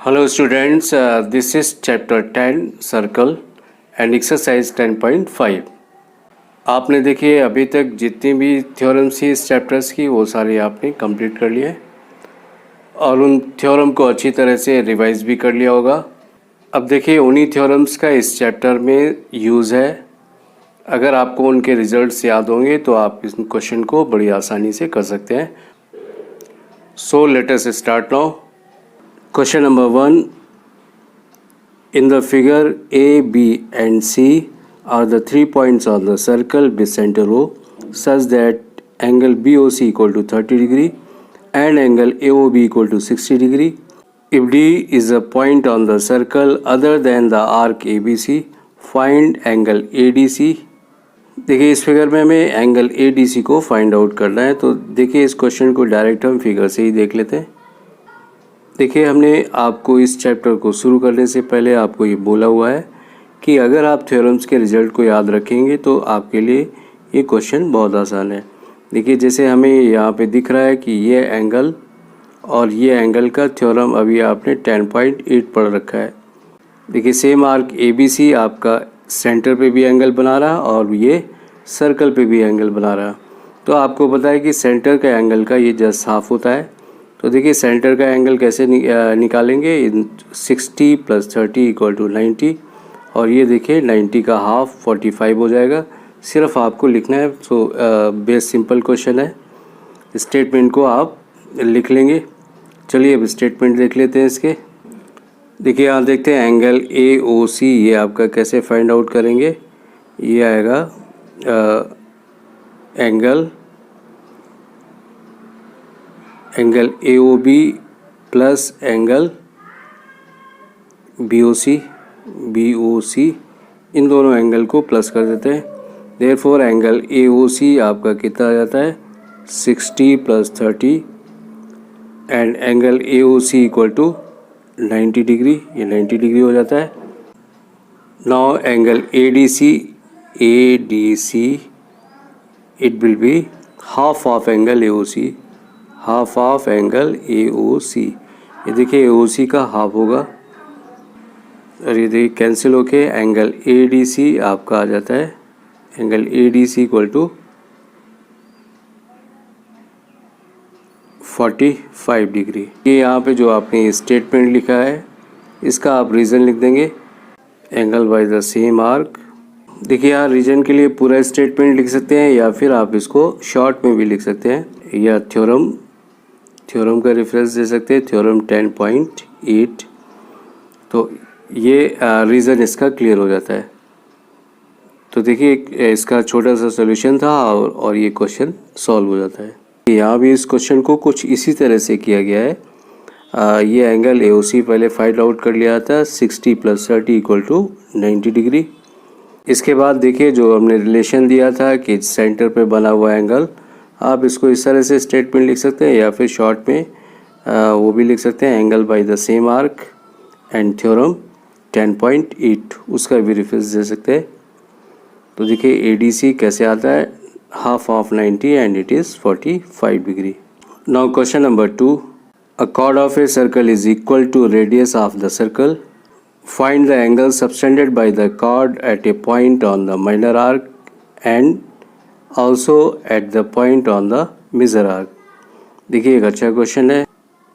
Hello students, this is chapter 10 circle and exercise 10.5। आपने देखिए अभी तक जितनी भी थ्योरम्स थी इस चैप्टर्स की वो सारी आपने कंप्लीट कर लिए और उन थ्योरम को अच्छी तरह से रिवाइज भी कर लिया होगा। अब देखिए उन्हीं थ्योरम्स का इस चैप्टर में यूज़ है। अगर आपको उनके रिजल्ट्स याद होंगे तो आप इस क्वेश्चन को बड़ी आसानी से कर सकते हैं। So let us start now. Question number 1. In the figure A, B and C are the 3 points on the circle with center O such that angle BOC equal to 30 degree and angle AOB equal to 60 degree. If D is a point on the circle other than the arc ABC, find angle ADC. देखिए इस figure में हमें angle ADC को find out करना है। तो देखिए इस क्वेश्चन को डायरेक्ट हम फिगर से ही देख लेते हैं। देखिए हमने आपको इस चैप्टर को शुरू करने से पहले आपको ये बोला हुआ है कि अगर आप थ्योरम्स के रिजल्ट को याद रखेंगे तो आपके लिए ये क्वेश्चन बहुत आसान है। देखिए जैसे हमें यहाँ पे दिख रहा है कि ये एंगल और ये एंगल का थ्योरम अभी आपने 10.8 पढ़ रखा है। देखिए सेम आर्क ABC आपका सेंटर पे भी एंगल बना रहा और ये सर्कल पे भी एंगल बना रहा। तो आपको पता है कि सेंटर का एंगल का ये जस्ट हाफ होता है। तो देखिए सेंटर का एंगल कैसे निकालेंगे। 60 + 30 = 90 और ये देखिए 90 का हाफ 45 हो जाएगा। सिर्फ आपको लिखना है। सो बेस सिंपल क्वेश्चन है। स्टेटमेंट को आप लिख लेंगे। चलिए अब स्टेटमेंट देख लेते हैं इसके। देखिए यहाँ देखते हैं एंगल AOC ये आपका कैसे फाइंड आउट करेंगे। ये आएगा angle AOB plus angle BOC इन दोनों एंगल को प्लस कर देते हैं। देयरफॉर एंगल AOC आपका कितना आ जाता है 60 + 30 एंड एंगल AOC = 90 डिग्री। ये 90 डिग्री हो जाता है। Now angle ADC it will be half of angle AOC, half of angle AOC। ये देखिए AOC का हाफ होगा और ये देखिए कैंसिल होके एंगल ADC आपका आ जाता है। Angle ADC = 45 degree. ये यहाँ पे जो आपने स्टेटमेंट लिखा है इसका आप रीज़न लिख देंगे। Angle by the same arc. देखिए यहाँ रीजन के लिए पूरा स्टेटमेंट लिख सकते हैं या फिर आप इसको शॉर्ट में भी लिख सकते हैं या थ्योरम का रेफरेंस दे सकते हैं, थ्योरम 10.8। तो ये रीज़न इसका क्लियर हो जाता है। तो देखिए इसका छोटा सा सॉल्यूशन था और ये क्वेश्चन सॉल्व हो जाता है। यहाँ भी इस क्वेश्चन को कुछ इसी तरह से किया गया है। ये एंगल AOC पहले फाइंड आउट कर लिया था 60 + 30 = 90 डिग्री। इसके बाद देखिए जो हमने रिलेशन दिया था कि सेंटर पे बना हुआ एंगल, आप इसको इस तरह से स्टेटमेंट लिख सकते हैं या फिर शॉर्ट में वो भी लिख सकते हैं angle by the same arc and theorem 10.8 उसका भी रेफरेंस दे सकते हैं। तो देखिए ADC कैसे आता है half of 90 and it is 45 degree. Now question number 2। A chord of a circle is equal to radius of the circle. Find the angle subtended by the chord at a point on the minor arc and also at the point on the major arc. देखिए एक अच्छा question है।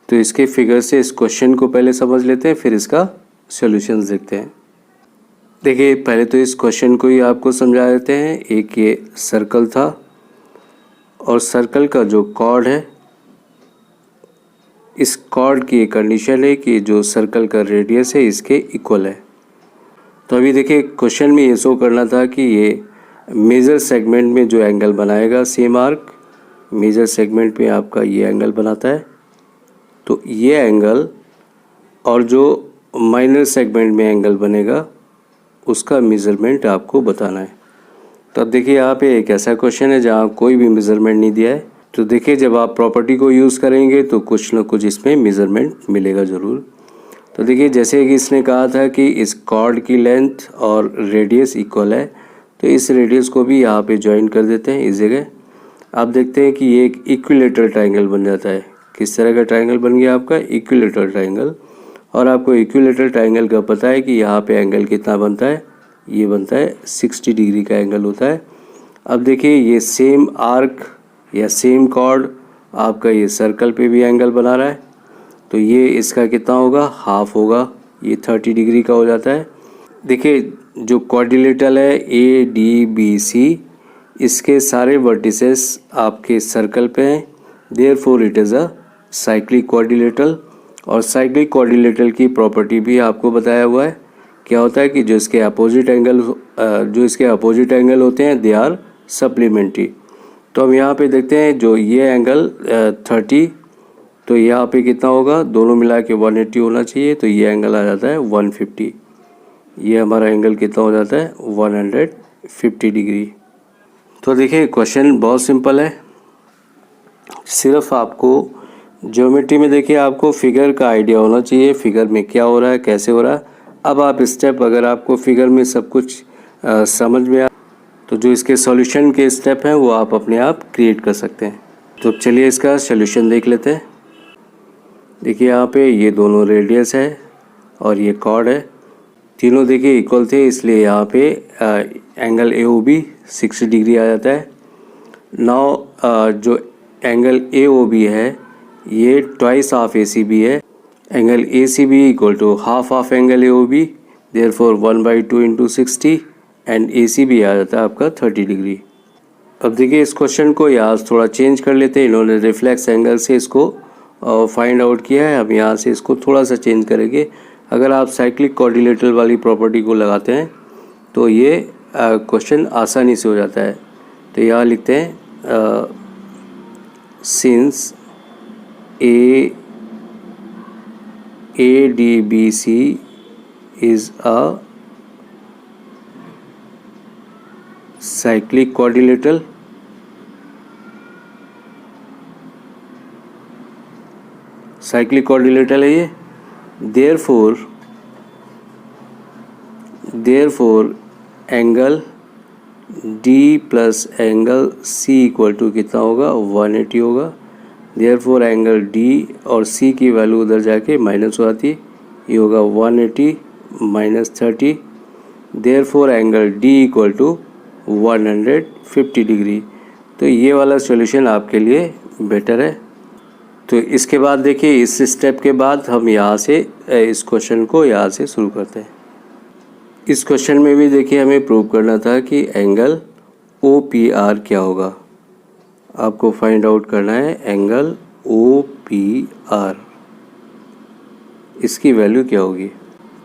तो इसके figure से इस question को पहले समझ लेते हैं फिर इसका सॉल्यूशंस देखते हैं। देखिए पहले तो इस क्वेश्चन को ही आपको समझा देते हैं। एक ये सर्कल था और सर्कल का जो कॉर्ड है इस कॉर्ड की एक कंडीशन है कि जो सर्कल का रेडियस है इसके इक्वल है। तो अभी देखिए क्वेश्चन में ये शो करना था कि ये मेजर सेगमेंट में जो एंगल बनाएगा सेम आर्क मेजर सेगमेंट में आपका ये एंगल बनाता है। तो ये एंगल और जो माइनर सेगमेंट में एंगल बनेगा उसका मेज़रमेंट आपको बताना है। तो अब देखिए यहाँ पे एक ऐसा क्वेश्चन है जहाँ कोई भी मेज़रमेंट नहीं दिया है। तो देखिए जब आप प्रॉपर्टी को यूज़ करेंगे तो कुछ ना कुछ इसमें मेज़रमेंट मिलेगा ज़रूर। तो देखिए जैसे कि इसने कहा था कि इस कॉर्ड की लेंथ और रेडियस इक्वल है तो इस रेडियस को भी यहाँ पे ज्वाइन कर देते हैं इस जगह। आप देखते हैं कि ये एक इक्विलेटरल ट्रायंगल बन जाता है। किस तरह का ट्रायंगल बन गया आपका इक्विलेटरल ट्रायंगल। और आपको इक्विलेटरल ट्राइंगल का पता है कि यहाँ पे एंगल कितना बनता है, ये बनता है 60 डिग्री का एंगल होता है। अब देखिए ये सेम आर्क या सेम कॉर्ड आपका ये सर्कल पे भी एंगल बना रहा है, तो ये इसका कितना होगा, हाफ होगा, ये 30 डिग्री का हो जाता है। देखिए जो क्वाड्रिलेटरल है ADBC, इसके सारे वर्टिसेस आपके सर्कल पे हैं, therefore it is a cyclic quadrilateral. और साइक्लिक क्वाड्रिलेटरल की प्रॉपर्टी भी आपको बताया हुआ है। क्या होता है कि जो इसके अपोजिट एंगल होते हैं दे आर सप्लीमेंट्री। तो हम यहाँ पे देखते हैं जो ये एंगल 30, तो यहाँ पे कितना होगा, दोनों मिला के 180 होना चाहिए, तो ये एंगल आ जाता है 150। ये हमारा एंगल कितना हो जाता है 150 डिग्री। तो देखिए क्वेश्चन बहुत सिंपल है, सिर्फ आपको ज्योमेट्री में देखिए आपको फिगर का आइडिया होना चाहिए, फिगर में क्या हो रहा है, कैसे हो रहा है। अब आप स्टेप, अगर आपको फिगर में सब कुछ समझ में आ, तो जो इसके सॉल्यूशन के स्टेप हैं वो आप अपने आप क्रिएट कर सकते हैं। तो चलिए इसका सॉल्यूशन देख लेते हैं। देखिए यहाँ पे ये दोनों रेडियस है और ये कॉर्ड है, तीनों देखिए इक्वल थे, इसलिए यहाँ पे एंगल AOB 60 डिग्री आ जाता है। नाउ जो एंगल AOB है ये ट्वाइस ऑफ ACB है। Angle ACB equal to half of angle AOB, therefore 1/2 into 60 and ACB आ जाता है आपका 30 डिग्री। अब देखिए इस क्वेश्चन को यहाँ थोड़ा चेंज कर लेते हैं, इन्होंने रिफ्लेक्स एंगल से इसको फाइंड आउट किया है, हम यहाँ से इसको थोड़ा सा चेंज करेंगे। अगर आप साइक्लिक कोऑर्डिनेटर वाली प्रॉपर्टी को लगाते हैं तो ये क्वेश्चन आसानी से हो जाता है। तो यहाँ लिखते हैं since ADBC is a cyclic quadrilateral, है ये, therefore angle D plus angle C equal to कितना होगा 180 होगा। देयरफॉर एंगल D और C की वैल्यू उधर जाके माइनस हो जाती है, ये होगा 180 minus 30, therefore angle D equal to 150 degree. तो ये वाला सॉल्यूशन आपके लिए बेटर है। तो इसके बाद देखिए इस स्टेप के बाद हम यहाँ से इस क्वेश्चन को यहाँ से शुरू करते हैं। इस क्वेश्चन में भी देखिए हमें प्रूव करना था कि एंगल OPR क्या होगा। आपको फाइंड आउट करना है एंगल OPR, इसकी वैल्यू क्या होगी।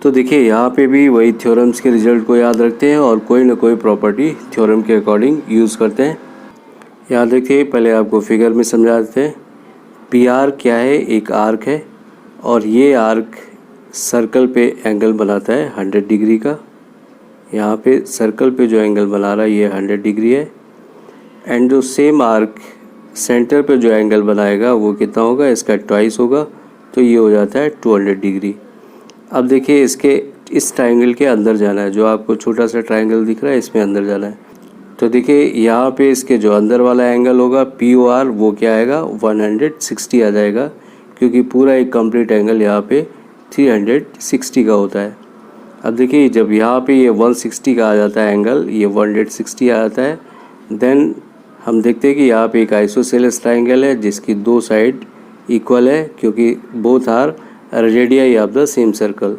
तो देखिए यहाँ पे भी वही थ्योरम्स के रिजल्ट को याद रखते हैं और कोई ना कोई प्रॉपर्टी थ्योरम के अकॉर्डिंग यूज़ करते हैं। यहाँ देखिए पहले आपको फिगर में समझा देते हैं। PR क्या है, एक आर्क है और ये आर्क सर्कल पे एंगल बनाता है 100 डिग्री का। यहाँ पे सर्कल पे जो एंगल बना रहा है ये 100 डिग्री है, एंड जो सेम आर्क सेंटर पे जो एंगल बनाएगा वो कितना होगा, इसका ट्वाइस होगा, तो ये हो जाता है 200 डिग्री। अब देखिए इसके इस ट्राइंगल के अंदर जाना है, जो आपको छोटा सा ट्राइंगल दिख रहा है इसमें अंदर जाना है। तो देखिए यहाँ पे इसके जो अंदर वाला एंगल होगा POR वो क्या आएगा 160 आ जाएगा, क्योंकि पूरा एक कंप्लीट एंगल यहाँ पे 360 का होता है। अब देखिए जब यहाँ पे ये 160 का आ जाता है एंगल, ये 160 आ जाता है, देन हम देखते हैं कि यहाँ पे एक आइसोसेलेस ट्राइंगल है जिसकी दो साइड इक्वल है, क्योंकि both are radii of the same circle,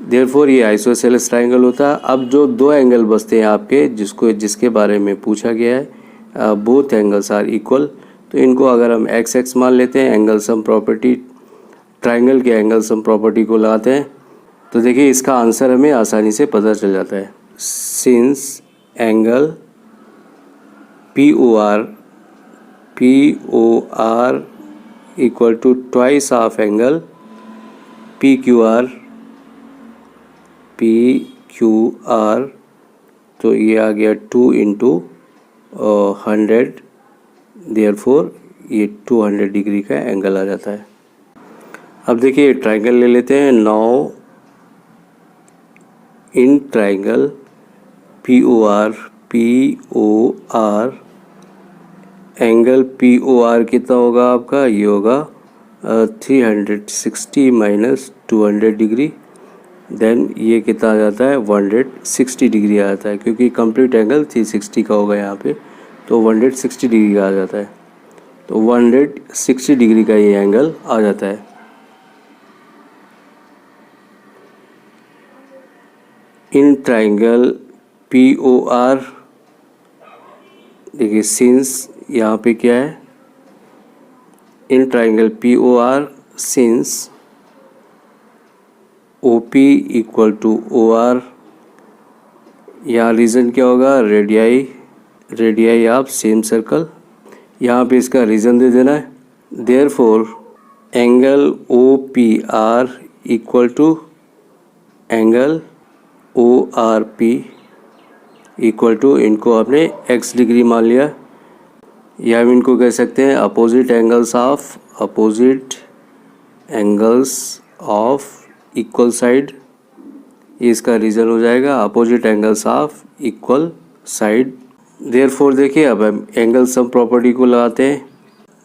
therefore ये आइसोसेलेस ट्राइंगल होता है। अब जो दो एंगल बचते हैं आपके जिसके बारे में पूछा गया है, बोथ एंगल्स आर इक्वल, तो इनको अगर हम x मान लेते हैं, एंगल सम प्रॉपर्टी, ट्राइंगल के एंगल सम प्रॉपर्टी को लगाते हैं, तो देखिए इसका आंसर हमें आसानी से पता चल जाता है। Since angle POR equal to twice of angle PQR, तो ये आ गया 2 इंटू 100, देयरफॉर ये 200 डिग्री का एंगल आ जाता है। अब देखिए ट्राइंगल ले लेते हैं। Now in triangle POR angle POR कितना होगा आपका, ये होगा 360 माइनस 200 डिग्री, देन ये कितना आ जाता है 160 डिग्री आ जाता है, क्योंकि कंप्लीट एंगल 360 का होगा यहाँ पे, तो 160 डिग्री का आ जाता है। तो 160 डिग्री का ये एंगल आ जाता है। इन ट्राइंगल POR, देखिए सिंस यहाँ पे क्या है, in triangle POR since OP equal to OR, यहाँ रीज़न क्या होगा, रेडियाई ऑफ सेम सर्कल, यहाँ पे इसका रीज़न दे देना है। Therefore angle OPR equal to angle ORP equal to, इनको आपने x डिग्री मान लिया, या हम इनको कह सकते हैं opposite angles of equal side, ये इसका रीज़न हो जाएगा, opposite angles of equal side. Therefore देखिए अब हम एंगल सम प्रॉपर्टी को लगाते हैं।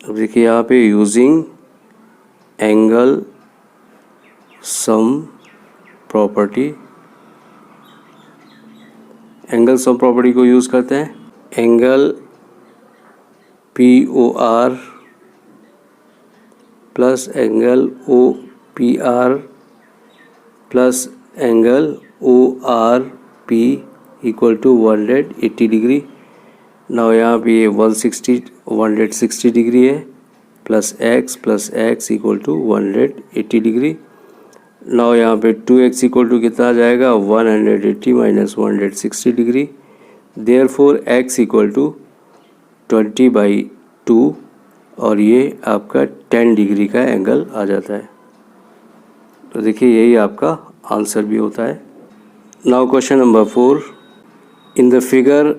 अब देखिए यहाँ पे using angle sum property, angle sum property को यूज़ करते हैं। Angle POR plus angle OPR plus angle ORP equal to 180 degree. Now यहाँ पे ये 160 डिग्री है, plus x equal to 180 degree. Now यहाँ पे 2x इक्वल टू कितना आ जाएगा, 180 minus 160 degree. Therefore x equal to 20/2 और ये आपका 10 डिग्री का एंगल आ जाता है। तो देखिए यही आपका आंसर भी होता है। Now question number 4, in the figure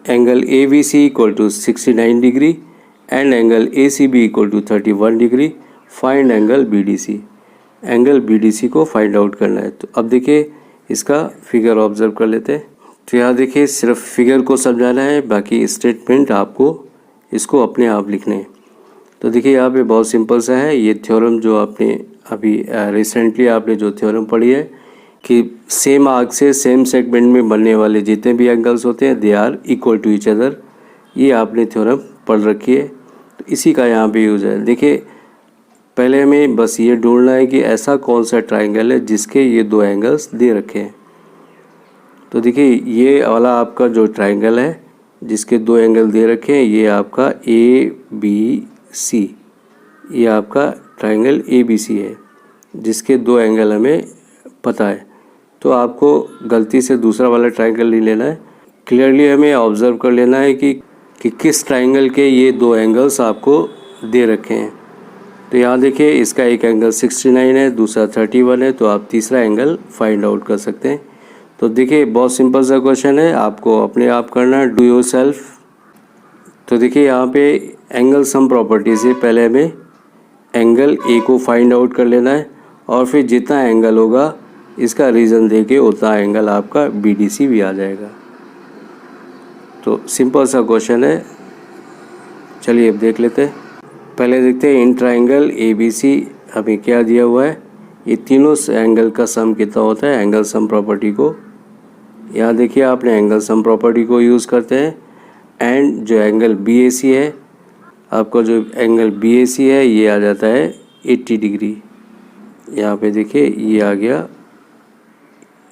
angle ABC equal to 69 degree and angle ACB equal to 31 degree, find angle BDC। Angle BDC को फाइंड आउट करना है। तो अब देखिए इसका फिगर ऑब्जर्व कर लेते हैं। तो यहाँ देखिए सिर्फ फिगर को समझाना है, बाकी स्टेटमेंट आपको इसको अपने आप लिखने हैं। तो देखिए यहाँ पे बहुत सिंपल सा है, ये थ्योरम जो आपने अभी रिसेंटली आपने जो थ्योरम पढ़ी है कि सेम आर्क से सेम सेगमेंट में बनने वाले जितने भी एंगल्स होते हैं they are equal to each other, ये आपने थ्योरम पढ़ रखी है। तो इसी का यहाँ पे यूज़ है। देखिए पहले हमें बस ये ढूंढना है कि ऐसा कौन सा ट्राइंगल है जिसके ये दो एंगल्स दे रखे हैं। तो देखिए ये वाला आपका जो ट्राइंगल है जिसके दो एंगल दे रखे हैं, ये आपका ABC, ये आपका ट्राइंगल ABC है जिसके दो एंगल हमें पता है। तो आपको गलती से दूसरा वाला ट्राइंगल नहीं लेना है, क्लियरली हमें ऑब्जर्व कर लेना है कि किस ट्राइंगल के ये दो एंगल्स आपको दे रखे हैं। तो यहाँ देखिए इसका एक एंगल 69 है, दूसरा 31 है, तो आप तीसरा एंगल फाइंड आउट कर सकते हैं। तो देखिए बहुत सिंपल सा क्वेश्चन है, आपको अपने आप करना, डू योर सेल्फ। तो देखिए यहाँ पे एंगल सम प्रॉपर्टी से पहले हमें एंगल A को फाइंड आउट कर लेना है और फिर जितना एंगल होगा इसका रीज़न देके उतना एंगल आपका BDC भी आ जाएगा। तो सिंपल सा क्वेश्चन है, चलिए अब देख लेते हैं। पहले देखते हैं इन ट्राइंगल ABC हमें क्या दिया हुआ है, ये तीनों एंगल का सम कितना होता है, एंगल सम प्रॉपर्टी को यहाँ देखिए आपने एंगल सम प्रॉपर्टी को यूज़ करते हैं। एंड जो एंगल BAC है, आपका जो एंगल BAC है ये आ जाता है 80 डिग्री। यहाँ पे देखिए ये आ गया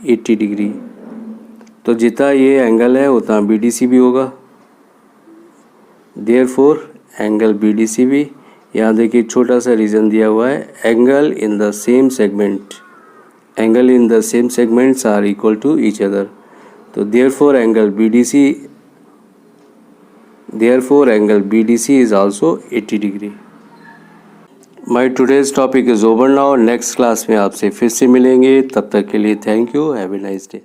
80 डिग्री। तो जितना ये एंगल है उतना BDC भी होगा। देयरफॉर एंगल BDC भी, यहाँ देखिए छोटा सा रीज़न दिया हुआ है, angle in the same segments are equal to each other. तो therefore angle BDC is also 80 degree. My today's topic is over now. Next class में आपसे फिर से मिलेंगे, तब तक के लिए thank you, have a nice day.